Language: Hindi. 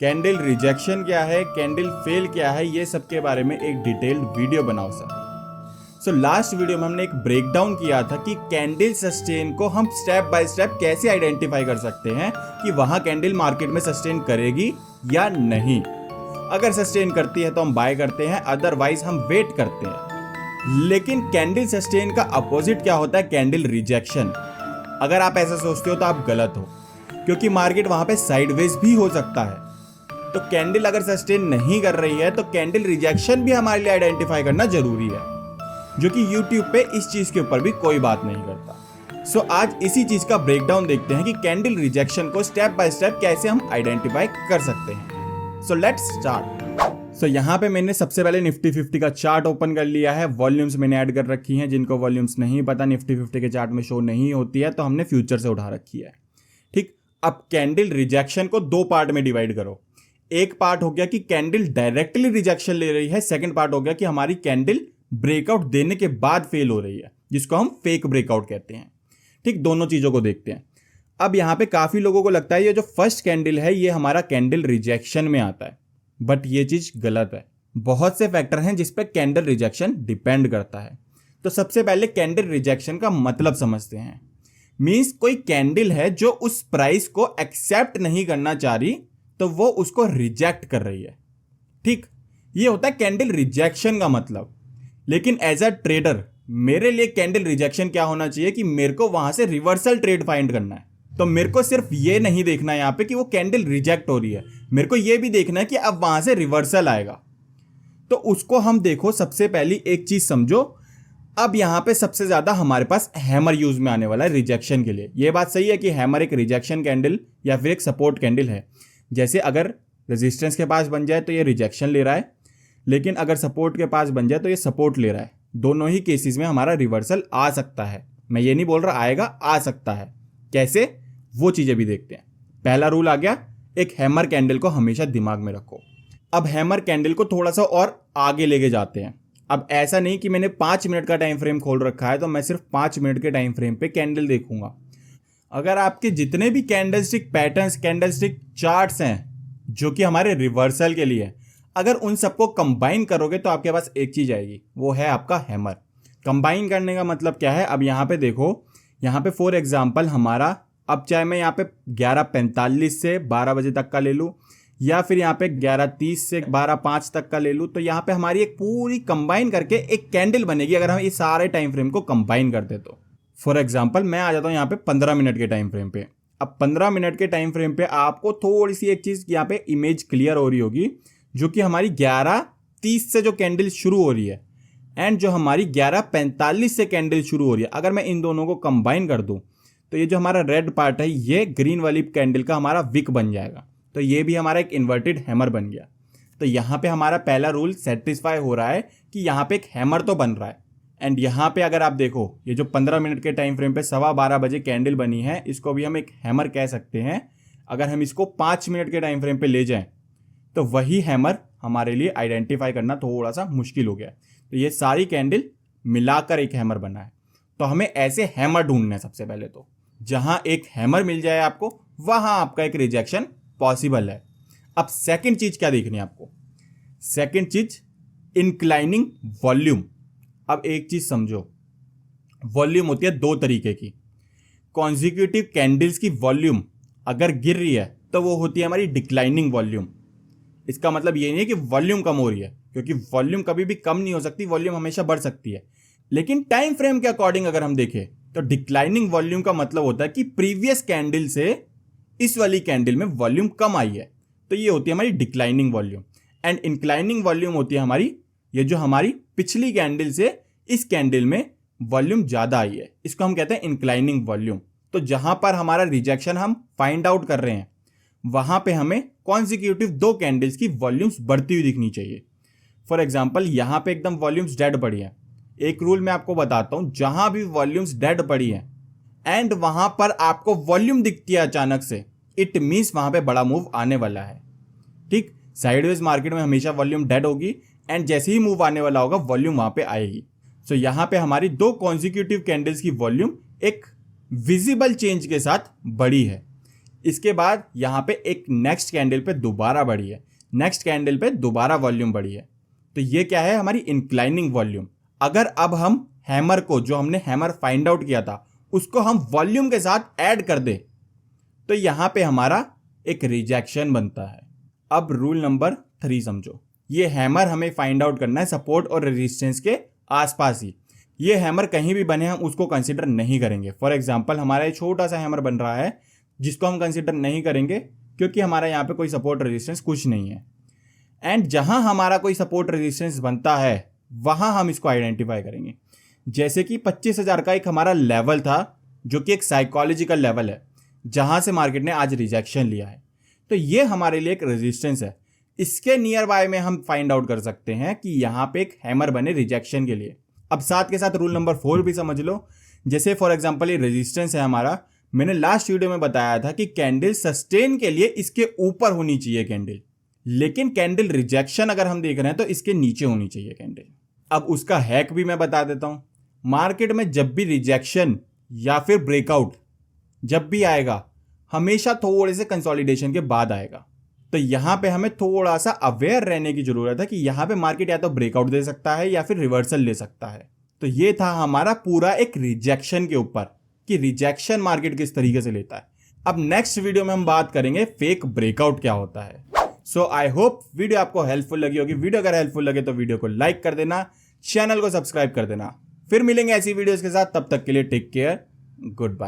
कैंडल रिजेक्शन क्या है, कैंडल फेल क्या है, ये सब के बारे में एक डिटेल्ड वीडियो बनाओ सर। लास्ट वीडियो में हमने एक ब्रेकडाउन किया था कि कैंडल सस्टेन को हम स्टेप बाय स्टेप कैसे आइडेंटिफाई कर सकते हैं कि वहां कैंडल मार्केट में सस्टेन करेगी या नहीं। अगर सस्टेन करती है तो हम बाय करते हैं, अदरवाइज हम वेट करते हैं। लेकिन कैंडल सस्टेन का अपोजिट क्या होता है, कैंडल रिजेक्शन। अगर आप ऐसा सोचते हो तो आप गलत हो, क्योंकि मार्केट वहां पे साइडवेज भी हो सकता है। तो कैंडल अगर सस्टेन नहीं कर रही है तो कैंडल रिजेक्शन भी हमारे लिए आइडेंटिफाई करना जरूरी है, जो कि YouTube पे इस चीज के ऊपर भी कोई बात नहीं करता। आज इसी चीज का ब्रेकडाउन देखते हैं कि कैंडल रिजेक्शन को स्टेप बाय स्टेप कैसे हम आइडेंटिफाई कर सकते हैं। Let's start. यहाँ पे मैंने सबसे पहले निफ्टी 50 का चार्ट ओपन कर लिया है। वॉल्यूम्स मैंने ऐड कर रखी हैं, जिनको वॉल्यूम्स नहीं पता निफ्टी 50 के चार्ट में शो नहीं होती है तो हमने फ्यूचर से उठा रखी है। ठीक, अब कैंडल रिजेक्शन को दो पार्ट में डिवाइड करो। एक पार्ट हो गया कि कैंडल डायरेक्टली रिजेक्शन ले रही है, सेकंड पार्ट हो गया कि हमारी कैंडल ब्रेकआउट देने के बाद फेल हो रही है, जिसको हम फेक ब्रेकआउट कहते हैं। ठीक, दोनों चीजों को देखते हैं। अब यहां पे काफी लोगों को लगता है ये जो फर्स्ट कैंडल है ये हमारा कैंडल रिजेक्शन में आता है, बट ये चीज गलत है। बहुत से फैक्टर हैं जिस पे कैंडल रिजेक्शन डिपेंड करता है। तो सबसे पहले कैंडल रिजेक्शन का मतलब समझते हैं। मींस कोई कैंडल है जो उस प्राइस को एक्सेप्ट नहीं करना चाह रही, तो वो उसको रिजेक्ट कर रही है। ठीक, ये होता है कैंडल रिजेक्शन का मतलब। लेकिन एज अ ट्रेडर मेरे लिए कैंडल रिजेक्शन क्या होना चाहिए कि मेरे को वहां से रिवर्सल ट्रेड फाइंड करना है। तो मेरे को सिर्फ ये नहीं देखना है यहाँ पे कि वो कैंडल रिजेक्ट हो रही है, मेरे को ये भी देखना है कि अब वहां से रिवर्सल आएगा। तो उसको हम देखो, सबसे पहली एक चीज समझो। अब यहाँ पे सबसे ज्यादा हमारे पास हैमर यूज में आने वाला है रिजेक्शन के लिए। ये बात सही है कि हैमर एक रिजेक्शन कैंडल या फिर एक सपोर्ट कैंडल है। जैसे अगर रेजिस्टेंस के पास बन जाए तो ये रिजेक्शन ले रहा है, लेकिन अगर सपोर्ट के पास बन जाए तो ये सपोर्ट ले रहा है। दोनों ही केसेस में हमारा रिवर्सल आ सकता है। मैं ये नहीं बोल रहा आएगा, आ सकता है। कैसे, वो चीजें भी देखते हैं। पहला रूल आ गया, एक हैमर कैंडल को हमेशा दिमाग में रखो। अब हैमर कैंडल को थोड़ा सा और आगे लेके जाते हैं। अब ऐसा नहीं कि मैंने 5 मिनट का टाइम फ्रेम खोल रखा है तो मैं सिर्फ 5 मिनट के टाइम फ्रेम पे कैंडल देखूंगा। अगर आपके जितने भी कैंडलस्टिक पैटर्न्स, कैंडलस्टिक चार्ट्स हैं जो कि हमारे रिवर्सल के लिए, अगर उन सबको कंबाइन करोगे तो आपके पास एक चीज आएगी, वो है आपका हैमर। कंबाइन करने का मतलब क्या है, अब यहाँ पे देखो, यहाँ पे फॉर एग्जांपल हमारा, अब चाहे मैं यहाँ पे 11:45 से 12 बजे तक का ले लूँ या फिर यहाँ पे 11:30 से 12:05 तक का ले लूँ, तो यहाँ पे हमारी एक पूरी कंबाइन करके एक कैंडल बनेगी अगर हम ये सारे टाइम फ्रेम को कंबाइन कर दे तो। फॉर एग्जाम्पल मैं आ जाता हूँ यहाँ पे 15 मिनट के टाइम फ्रेम पे। अब 15 मिनट के टाइम फ्रेम पे आपको थोड़ी सी एक चीज यहाँ पे इमेज क्लियर हो रही होगी, जो कि हमारी 11:30 से जो कैंडल शुरू हो रही है एंड जो हमारी 11:45 से कैंडल शुरू हो रही है, अगर मैं इन दोनों को कंबाइन कर दूं तो ये जो हमारा रेड पार्ट है ये ग्रीन वाली कैंडल का हमारा विक बन जाएगा। तो ये भी हमारा एक इन्वर्टेड हैमर बन गया। तो यहाँ पे हमारा पहला रूल सेटिस्फाई हो रहा है कि यहाँ पे एक हैमर तो बन रहा है। एंड यहाँ पे अगर आप देखो, ये जो 15 मिनट के टाइम फ्रेम पे 12:15 बजे कैंडल बनी है, इसको भी हम एक हैमर कह सकते हैं। अगर हम इसको 5 मिनट के टाइम फ्रेम पे ले जाएं तो वही हैमर हमारे लिए आइडेंटिफाई करना थोड़ा सा मुश्किल हो गया। तो ये सारी कैंडल मिलाकर एक हैमर बना है। तो हमें ऐसे हैमर ढूंढने हैं सबसे पहले। तो जहां एक हैमर मिल जाए आपको, वहां आपका एक रिजेक्शन पॉसिबल है। अब सेकंड चीज क्या देखनी है आपको, सेकंड चीज इंक्लाइनिंग वॉल्यूम। अब एक चीज समझो, वॉल्यूम होती है दो तरीके की। कॉन्जिक्यूटिव कैंडल्स की वॉल्यूम अगर गिर रही है तो वो होती है हमारी डिक्लाइनिंग वॉल्यूम। इसका मतलब ये नहीं है कि वॉल्यूम कम हो रही है, क्योंकि वॉल्यूम कभी भी कम नहीं हो सकती, वॉल्यूम हमेशा बढ़ सकती है। लेकिन टाइम फ्रेम के अकॉर्डिंग अगर हम देखें तो डिक्लाइनिंग वॉल्यूम का मतलब होता है कि प्रीवियस कैंडल से इस वाली कैंडल में वॉल्यूम कम आई है, तो ये होती है हमारी declining volume. And inclining volume होती है हमारी, ये जो हमारी पिछली कैंडल से इस कैंडल में वॉल्यूम ज्यादा आई है, इसको हम कहते हैं इंक्लाइनिंग वॉल्यूम। तो जहां पर हमारा रिजेक्शन हम फाइंड आउट कर रहे हैं, वहां पे हमें कॉन्सिक्यूटिव दो कैंडल्स की वॉल्यूम्स बढ़ती हुई दिखनी चाहिए। फॉर एग्जांपल यहां पे एकदम वॉल्यूम्स डेड पड़ी है। एक रूल मैं आपको बताता हूं, जहां भी वॉल्यूम्स डेड पड़ी है एंड वहां पर आपको वॉल्यूम दिखती है अचानक से, इट मीन्स वहां पे बड़ा मूव आने वाला है। ठीक, साइडवेज मार्केट में हमेशा वॉल्यूम डेड होगी एंड जैसे ही मूव आने वाला होगा वॉल्यूम वहां पे आएगी। सो यहां पे हमारी दो कॉन्सिक्यूटिव कैंडल्स की वॉल्यूम एक विजिबल चेंज के साथ बढ़ी है। इसके बाद यहाँ पे एक नेक्स्ट कैंडल पे दोबारा बढ़ी है, नेक्स्ट कैंडल पे दोबारा वॉल्यूम बढ़ी है। तो ये क्या है, हमारी इंक्लाइनिंग वॉल्यूम। अगर अब हम हैमर को, जो हमने हैमर फाइंड आउट किया था, उसको हम वॉल्यूम के साथ ऐड कर दे तो यहाँ पे हमारा एक रिजेक्शन बनता है। अब रूल नंबर 3 समझो। ये हैमर हमें फाइंड आउट करना है सपोर्ट और रेजिस्टेंस के आसपास ही। ये हैमर कहीं भी बने हम उसको कंसीडर नहीं करेंगे। फॉर एग्जांपल हमारा ये छोटा सा हैमर बन रहा है जिसको हम कंसीडर नहीं करेंगे क्योंकि हमारा यहाँ पे कोई सपोर्ट रेजिस्टेंस कुछ नहीं है। एंड जहां हमारा कोई सपोर्ट रेजिस्टेंस बनता है वहां हम इसको आइडेंटिफाई करेंगे। जैसे कि 25,000 का एक हमारा लेवल था जो कि एक साइकोलॉजिकल लेवल है जहां से मार्केट ने आज रिजेक्शन लिया है। तो ये हमारे लिए एक रेजिस्टेंस है। इसके नियर बाय में हम फाइंड आउट कर सकते हैं कि यहाँ पे एक हैमर बने रिजेक्शन के लिए। अब साथ के साथ रूल नंबर 4 भी समझ लो। जैसे फॉर एग्जांपल ये रेजिस्टेंस है हमारा, मैंने लास्ट वीडियो में बताया था कि कैंडल सस्टेन के लिए इसके ऊपर होनी चाहिए कैंडल, लेकिन कैंडल रिजेक्शन अगर हम देख रहे हैं तो इसके नीचे होनी चाहिए कैंडल। अब उसका हैक भी मैं बता देता हूं। मार्केट में जब भी रिजेक्शन या फिर ब्रेकआउट जब भी आएगा, हमेशा थोड़े से कंसोलिडेशन के बाद आएगा। तो यहां पे हमें थोड़ा सा अवेयर रहने की जरूरत है कि यहां पे मार्केट या तो ब्रेकआउट दे सकता है या फिर रिवर्सल ले सकता है। तो ये था हमारा पूरा एक रिजेक्शन के ऊपर कि रिजेक्शन मार्केट किस तरीके से लेता है। अब नेक्स्ट वीडियो में हम बात करेंगे फेक ब्रेकआउट क्या होता है। सो आई होप वीडियो आपको हेल्पफुल लगी होगी। वीडियो अगर हेल्पफुल लगे तो वीडियो को लाइक कर देना, चैनल को सब्सक्राइब कर देना। फिर मिलेंगे ऐसी वीडियोस के साथ, तब तक के लिए टेक केयर, गुड बाय।